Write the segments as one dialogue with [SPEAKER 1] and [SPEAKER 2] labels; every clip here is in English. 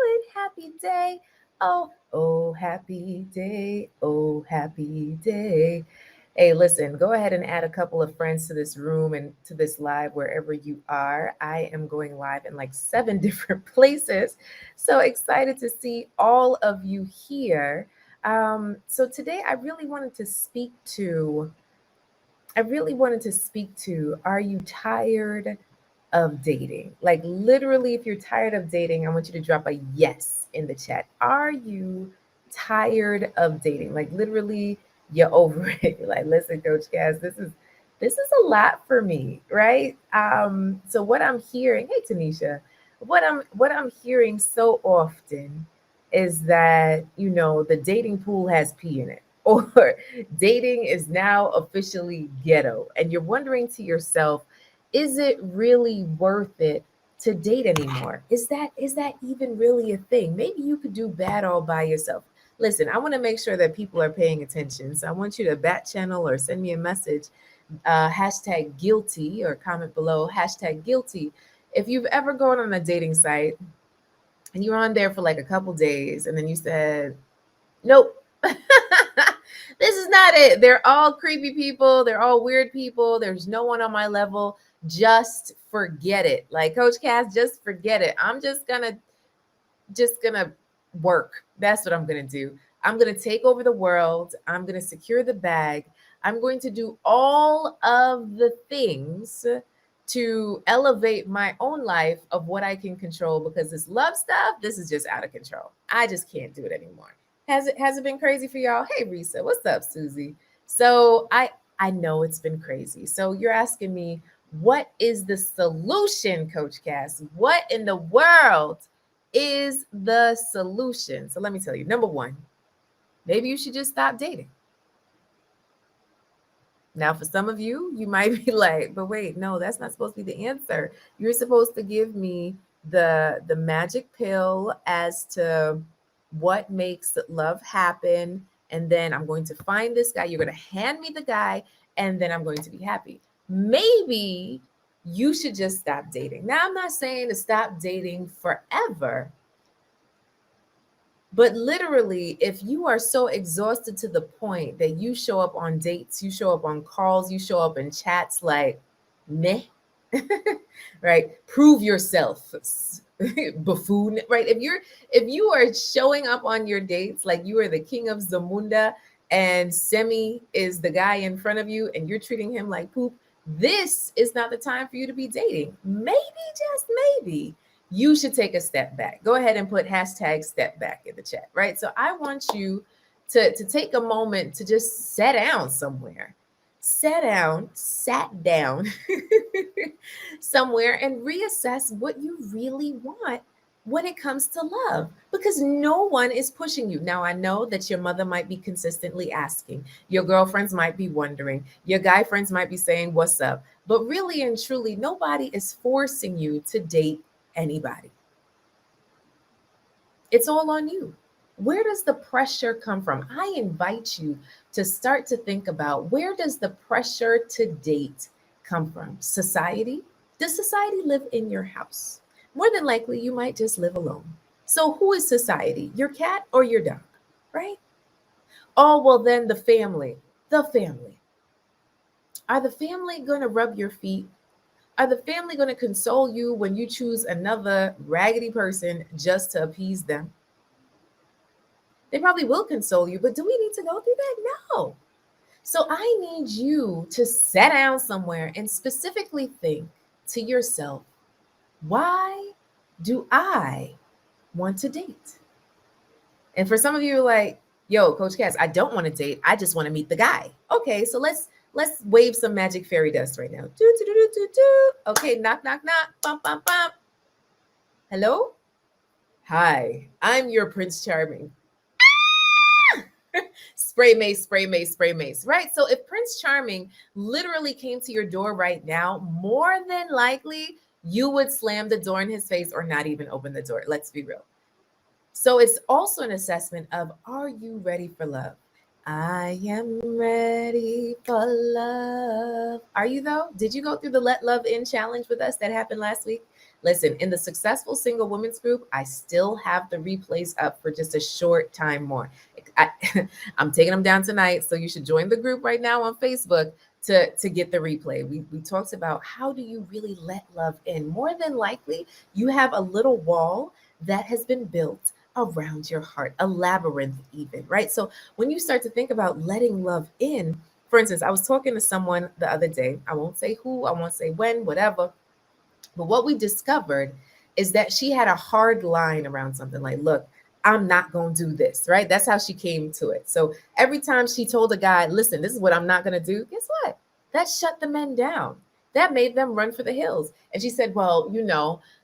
[SPEAKER 1] good, happy day. Oh, happy day. Oh, happy day. Hey, listen, go ahead and add a couple of friends to this room and to this live wherever you are. I am going live in like 7 different places. So excited to see all of you here. So today I really wanted to speak to, are you tired of dating? Like, literally, if you're tired of dating, I want you to drop a yes in the chat. Are you tired of dating? Like, literally, you're over it. You're like, listen, Coach Cass, this is a lot for me, right? So what I'm hearing, hey Tanisha, what I'm hearing so often is that, the dating pool has pee in it. Or dating is now officially ghetto. And you're wondering to yourself, is it really worth it to date anymore? Is that even really a thing? Maybe you could do bad all by yourself. Listen, I want to make sure that people are paying attention. So I want you to back channel or send me a message, hashtag guilty, or comment below, hashtag guilty. If you've ever gone on a dating site and you're on there for like a couple days and then you said, nope. This is not it. They're all creepy people. They're all weird people. There's no one on my level. Just forget it. Like Coach Cass, just forget it. I'm just gonna work. That's what I'm gonna do. I'm gonna take over the world. I'm gonna secure the bag. I'm going to do all of the things to elevate my own life of what I can control, because this love stuff, this is just out of control. I just can't do it anymore. Has it been crazy for y'all? Hey Risa, what's up, Susie? So I know it's been crazy. So you're asking me, what is the solution, Coach Cass? What in the world is the solution? So let me tell you. Number one, maybe you should just stop dating. Now, for some of you, you might be like, but wait, no, that's not supposed to be the answer. You're supposed to give me the magic pill as to what makes love happen. And then I'm going to find this guy. You're going to hand me the guy, and then I'm going to be happy. Maybe you should just stop dating. Now, I'm not saying to stop dating forever, but literally, if you are so exhausted to the point that you show up on dates, you show up on calls, you show up in chats like, meh, right? Prove yourself, buffoon, right? If you are showing up on your dates like you are the king of Zamunda and Semi is the guy in front of you and you're treating him like poop, this is not the time for you to be dating. Maybe, just maybe, you should take a step back. Go ahead and put hashtag step back in the chat, right? So I want you to take a moment to just sit down somewhere. Sat down somewhere and reassess what you really want when it comes to love, because no one is pushing you. Now, I know that your mother might be consistently asking, your girlfriends might be wondering, your guy friends might be saying, what's up? But really and truly, nobody is forcing you to date anybody. It's all on you. Where does the pressure come from? I invite you to start to think about, where does the pressure to date come from? Society? Does society live in your house? More than likely, you might just live alone. So, who is society? Your cat or your dog, right? Oh, well, then the family. The family. Are the family going to rub your feet? Are the family going to console you when you choose another raggedy person just to appease them? They probably will console you, but do we need to go through that? No. So I need you to sit down somewhere and specifically think to yourself, why do I want to date? And for some of you, like, yo, Coach Cass, I don't want to date. I just want to meet the guy. Okay, so let's wave some magic fairy dust right now. Do, do, do, do, do, do. Okay, knock, knock, knock. Bum, bum, bum. Hello? Hi, I'm your Prince Charming. Spray mace, spray mace, spray mace, right? So if Prince Charming literally came to your door right now, more than likely you would slam the door in his face or not even open the door. Let's be real. So it's also an assessment of, are you ready for love? I am ready for love. Are you though? Did you go through the Let Love In challenge with us that happened last week? Listen, in the Successful Single Women's group, I still have the replays up for just a short time more. I, I'm taking them down tonight, so you should join the group right now on Facebook to get the replay. We talked about how do you really let love in. More than likely, you have a little wall that has been built around your heart, a labyrinth even, right? So when you start to think about letting love in, for instance, I was talking to someone the other day. I won't say who, I won't say when, whatever. But what we discovered is that she had a hard line around something like, look, I'm not going to do this, right? That's how she came to it. So every time she told a guy, listen, this is what I'm not going to do, guess what? That shut the men down. That made them run for the hills. And she said, well,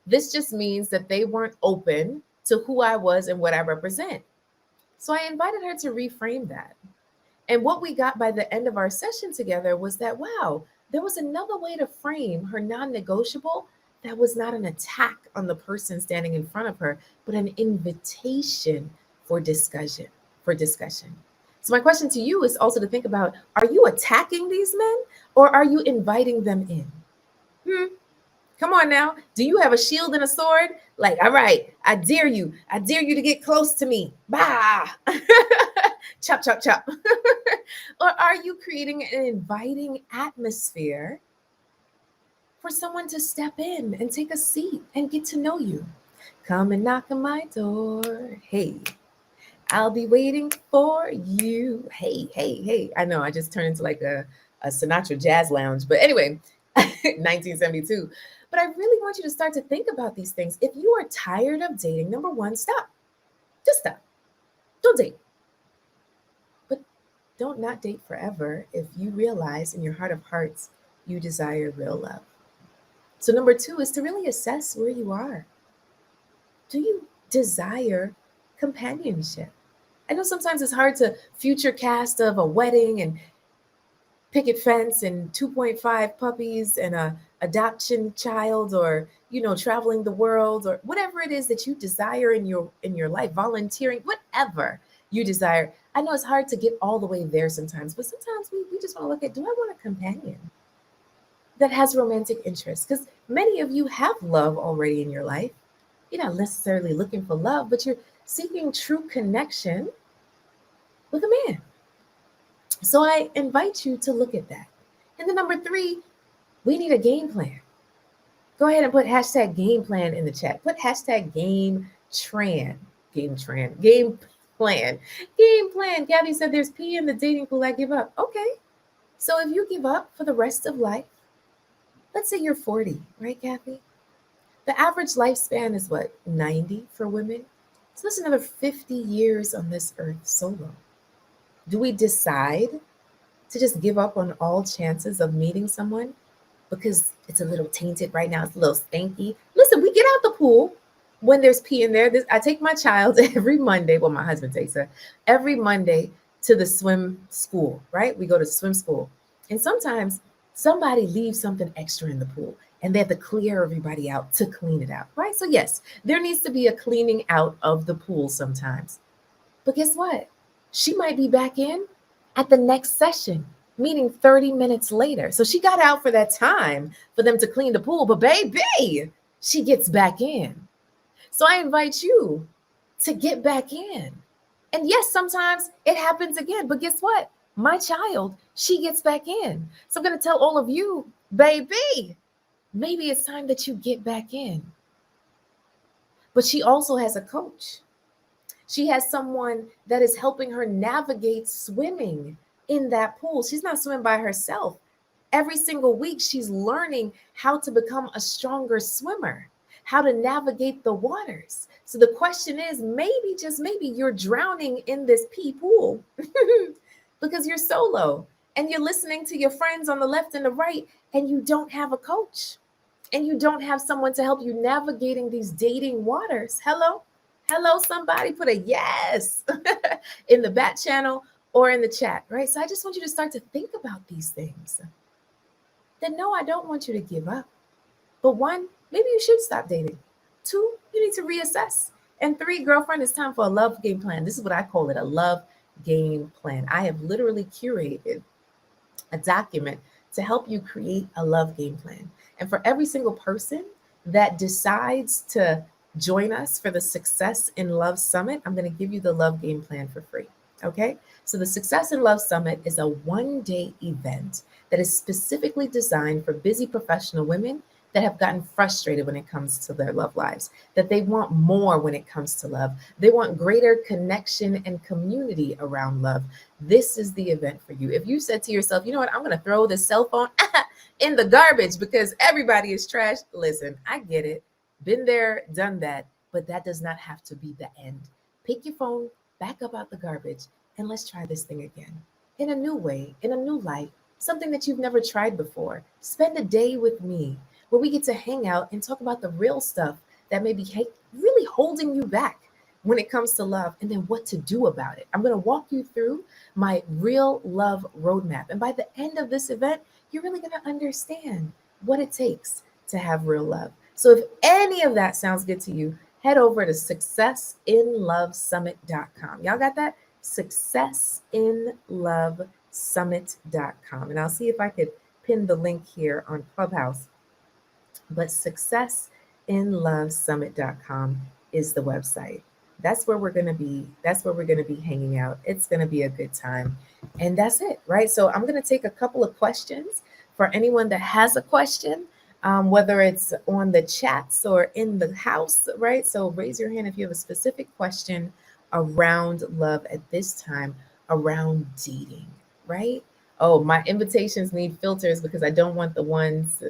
[SPEAKER 1] this just means that they weren't open to who I was and what I represent. So I invited her to reframe that. And what we got by the end of our session together was that, wow, there was another way to frame her non negotiable that was not an attack on the person standing in front of her, but an invitation for discussion. So my question to you is also to think about, are you attacking these men or are you inviting them in? Come on now. Do you have a shield and a sword? Like, all right, I dare you. I dare you to get close to me. Bah. Chop, chop, chop. Or are you creating an inviting atmosphere for someone to step in and take a seat and get to know you? Come and knock on my door. Hey, I'll be waiting for you. Hey, hey, hey. I know I just turned into like a Sinatra jazz lounge. But anyway, 1972. But I really want you to start to think about these things. If you are tired of dating, number one, stop. Just stop. Don't date. But don't not date forever if you realize in your heart of hearts you desire real love. So number two is to really assess where you are. Do you desire companionship? I know sometimes it's hard to future cast of a wedding and picket fence and 2.5 puppies and a adoption child, or traveling the world, or whatever it is that you desire in your life, volunteering, whatever you desire. I know it's hard to get all the way there sometimes, but sometimes we just want to look at, do I want a companion that has romantic interest? Because many of you have love already in your life. You're not necessarily looking for love, but you're seeking true connection with a man. So I invite you to look at that. And then number three, we need a game plan. Go ahead and put hashtag game plan in the chat. Put hashtag game plan. Game plan. Gabby said there's pee in the dating pool. I give up. Okay. So if you give up for the rest of life, let's say you're 40, right, Kathy? The average lifespan is what, 90 for women? So that's another 50 years on this earth solo. Do we decide to just give up on all chances of meeting someone because it's a little tainted right now, it's a little stanky? Listen, we get out the pool when there's pee in there. I take my child every Monday, well, my husband takes her, every Monday to the swim school, right? We go to swim school. And sometimes somebody leaves something extra in the pool and they have to clear everybody out to clean it out, right? So yes, there needs to be a cleaning out of the pool sometimes. But guess what? She might be back in at the next session, meaning 30 minutes later. So she got out for that time for them to clean the pool, but baby, she gets back in. So I invite you to get back in. And yes, sometimes it happens again, but guess what? My child, she gets back in. So I'm going to tell all of you, baby, maybe it's time that you get back in. But she also has a coach. She has someone that is helping her navigate swimming in that pool. She's not swimming by herself. Every single week, she's learning how to become a stronger swimmer, how to navigate the waters. So the question is, maybe, just maybe, you're drowning in this pee pool because you're solo and you're listening to your friends on the left and the right, and you don't have a coach and you don't have someone to help you navigating these dating waters. Hello, somebody put a yes in the back channel or in the chat, right? So I just want you to start to think about these things. Then no, I don't want you to give up. But one, maybe you should stop dating. Two, you need to reassess. And three, girlfriend, it's time for a love game plan. This is what I call it, a love game plan. I have literally curated a document to help you create a love game plan. And for every single person, that decides to join us for the Success in Love Summit, I'm going to give you the love game plan for free. Okay. So the Success in Love Summit is a 1 day event that is specifically designed for busy professional women that have gotten frustrated when it comes to their love lives, that they want more when it comes to love. They want greater connection and community around love. This is the event for you. If you said to yourself, you know what, I'm going to throw this cell phone in the garbage because everybody is trash. Listen, I get it. Been there, done that, but that does not have to be the end. Pick your phone, back up out the garbage, and let's try this thing again in a new way, in a new light, something that you've never tried before. Spend a day with me where we get to hang out and talk about the real stuff that may be really holding you back when it comes to love, and then what to do about it. I'm going to walk you through my real love roadmap. And by the end of this event, you're really going to understand what it takes to have real love. So if any of that sounds good to you, head over to successinlovesummit.com. Y'all got that? Successinlovesummit.com. And I'll see if I could pin the link here on Clubhouse. But successinlovesummit.com is the website. That's where we're going to be. That's where we're going to be hanging out. It's going to be a good time. And that's it, right? So I'm going to take a couple of questions for anyone that has a question, whether it's on the chats or in the house, right? So raise your hand if you have a specific question around love at this time, around dating, right? Oh, my invitations need filters because I don't want the ones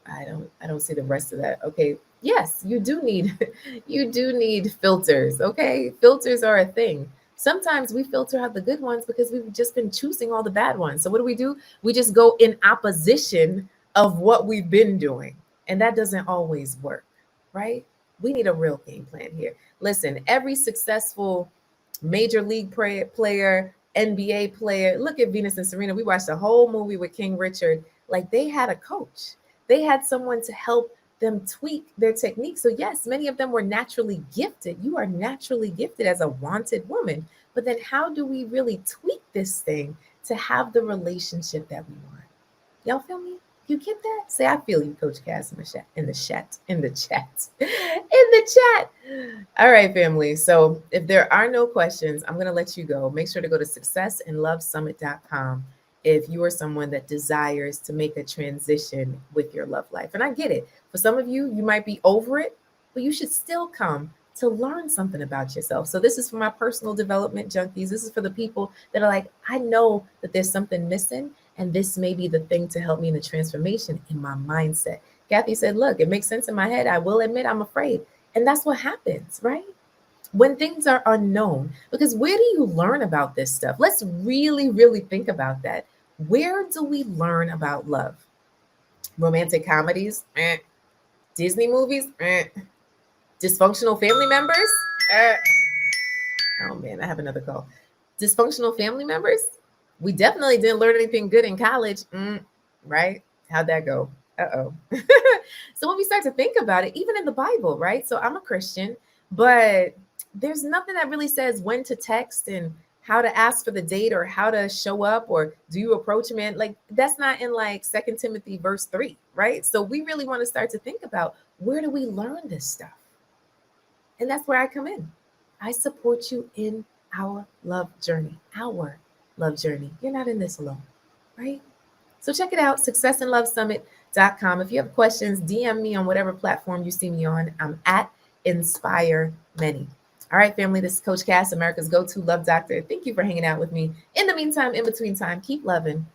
[SPEAKER 1] I don't see the rest of that. Okay. Yes, you do need you do need filters. Okay. Filters are a thing. Sometimes we filter out the good ones because we've just been choosing all the bad ones. So what do? We just go in opposition of what we've been doing. And that doesn't always work, right? We need a real game plan here. Listen, every successful major league player, NBA player, look at Venus and Serena. We watched the whole movie with King Richard. Like they had a coach. They had someone to help them tweak their technique. So yes, many of them were naturally gifted. You are naturally gifted as a wanted woman. But then how do we really tweak this thing to have the relationship that we want? Y'all feel me? You get that? Say, I feel you, Coach Cass, in the chat, in the chat, in the chat, in the chat. All right, family. So if there are no questions, I'm going to let you go. Make sure to go to successinlovesummit.com if you are someone that desires to make a transition with your love life. And I get it. For some of you, you might be over it, but you should still come to learn something about yourself. So this is for my personal development junkies. This is for the people that are like, I know that there's something missing, and this may be the thing to help me in the transformation in my mindset. Kathy said, look, it makes sense in my head. I will admit I'm afraid. And that's what happens, right? When things are unknown, because where do you learn about this stuff? Let's really, really think about that. Where do we learn about love? Romantic comedies? Disney movies? Dysfunctional family members? Oh man, I have another call. Dysfunctional family members? We definitely didn't learn anything good in college, right? How'd that go? Uh-oh. So when we start to think about it, even in the Bible, right? So I'm a Christian, but there's nothing that really says when to text and how to ask for the date or how to show up or do you approach a man? Like that's not in like 2 Timothy verse 3, right? So we really want to start to think about where do we learn this stuff? And that's where I come in. I support you in our love journey, You're not in this alone, right? So check it out, successinlovesummit.com. If you have questions, DM me on whatever platform you see me on. I'm at Inspire Many. All right, family, this is Coach Cass, America's go-to love doctor. Thank you for hanging out with me. In the meantime, in between time, keep loving